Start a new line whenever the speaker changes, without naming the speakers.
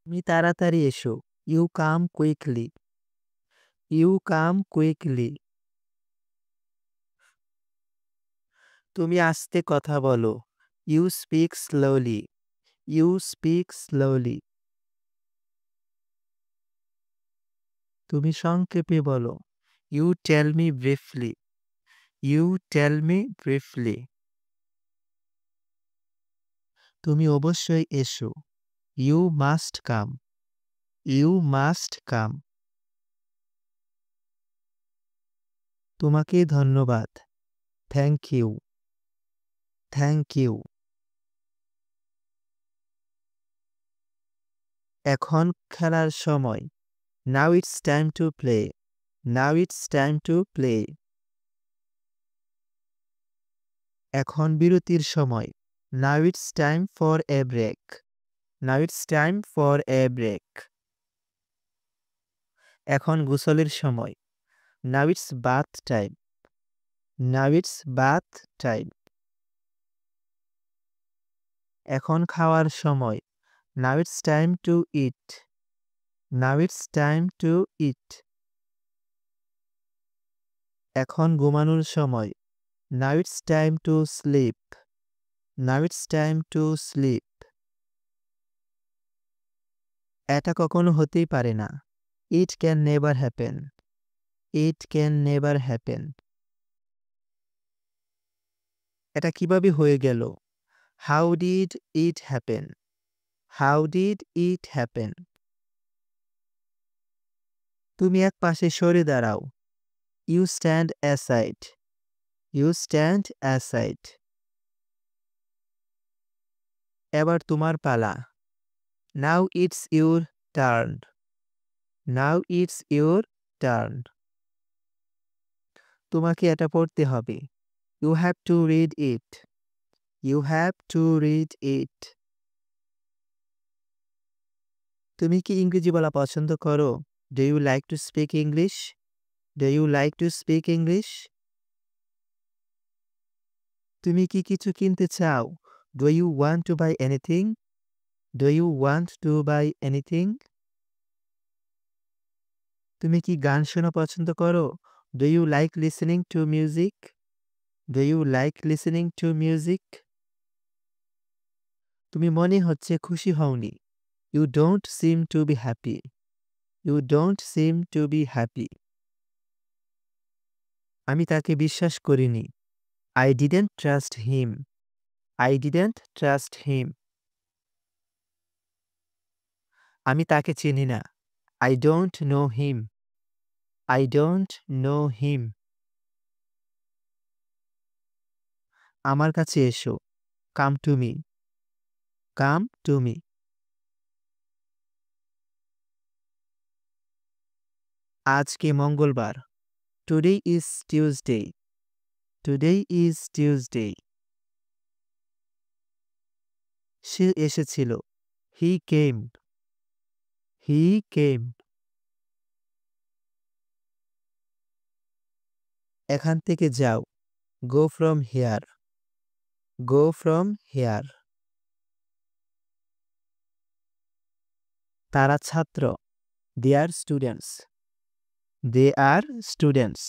তুমি তাড়াতাড়ি এসো। You come quickly. You come quickly. তুমি আস্তে কথা বলো। You speak slowly. You speak slowly. তুমি সংক্ষেপে বলো। You tell me briefly. You tell me briefly. তুমি অবশ্যই এসো। You must come. You must come. তোমাকে ধন্যবাদ। Thank you. Thank you. এখন খেলার সময়। Now it's time to play. Now it's time to play. এখন বিরতির সময়। Now it's time for a break. Now it's time for a break. এখন গোসলের সময়। Now it's bath time. Now it's bath time. এখন খাওয়ার সময়। Now it's time to eat. Now it's time to eat. এখন ঘুমানোর সময়। Now it's time to sleep. Now it's time to sleep. এটা কখনো হতেই পারে না। It can never happen. It can never happen. এটা কিভাবে হয়ে গেল? How did it happen? How did it happen? তুমি এক পাশে সরে দাঁড়াও। You stand aside. You stand aside. এবার তোমার পালা। Now it's your turn. Now it's your turn. তোমাকে এটা পড়তে হবে। You have to read it. You have to read it. তুমি কি ইংরেজি বলা পছন্দ করো? Do you like to speak English? Do you like to speak English? তুমি কি কিছু কিনতে চাও? Do you want to buy anything? Do you want to buy anything? তুমি কি গান শোনা পছন্দ করো? Do you like listening to music? Do you like listening to music? তুমি মনে হচ্ছে খুশি হওনি। You don't seem to be happy. You don't seem to be happy. আমি তাকে বিশ্বাস করিনি। I didn't trust him. I didn't trust him. আমি তাকে চিনি না। I don't know him. I don't know him. আমার কাছে এসো। Come to me. Come to me. আজকে মঙ্গলবার। Today is Tuesday. Today is Tuesday. সে এসেছিল। He came. He came. এখান থেকে যাও। Go from here. Go from here. তারা ছাত্র। They are students. They are students.